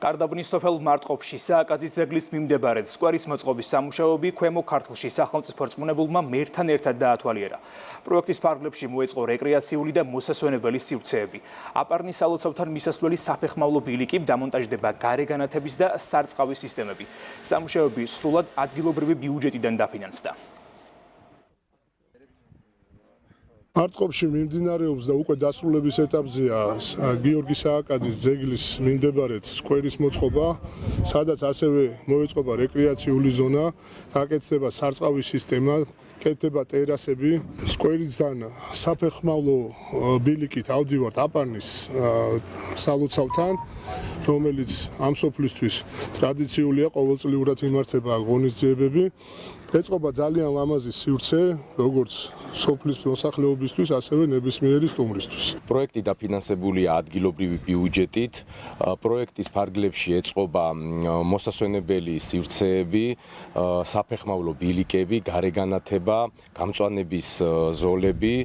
გარდაბნის სოფელ მარტყოფში სააკაძის ძეგლის მიმდებარედ სკვერის მოწყობის სამუშაოები ქვემო ქართლში სახელმწიფო რწმუნებულმა მერთან ერთად დაათვალიერა. პროექტის ფარგლებში მოეწყო რეკრეაციული და მოსასვენებელი სივრცეები. აპარნის სალოცავთან მისასვლელი საფეხმავლო ბილიკი, დამონტაჟდება გარე განათების და სარწყავის სისტემები. სამუშაოები სრულად ადგილობრივი ბიუჯეტიდან დაფინანსდა. მარტყოფში მიმდინარეობს და უკვე დასრულების ეტაპზეა გიორგი სააკაძის ძეგლის მიმდებარედ სკვერის მოწყობა, სადაც ასევე მოეწყობა რეკრეაციული ზონა, გაკეთდება სარწყავის სისტემა, კეთდება ტერასები. სკვერისთან საფეხმავლო ბილიკით ავდივართ აპარნის სალოცავთან, რომელიც ამ სოფლისთვის ტრადიციულია, ყოველწლიურად იმართება ღონისძიებები. ეწყობა ძალიან ლამაზი სივრცე, როგორც სოფლის მოსახლეობისთვის, ასევე ნებისმიერი სტუმრისთვის. პროექტი დაფინანსებულია ადგილობრივი ბიუჯეტით. პროექტის ფარგლებში ეწყობა მოსასვენებელი სივრცეები, საფეხმავლო ბილიკები, გარეგანათება, გამწვანების ზოლები.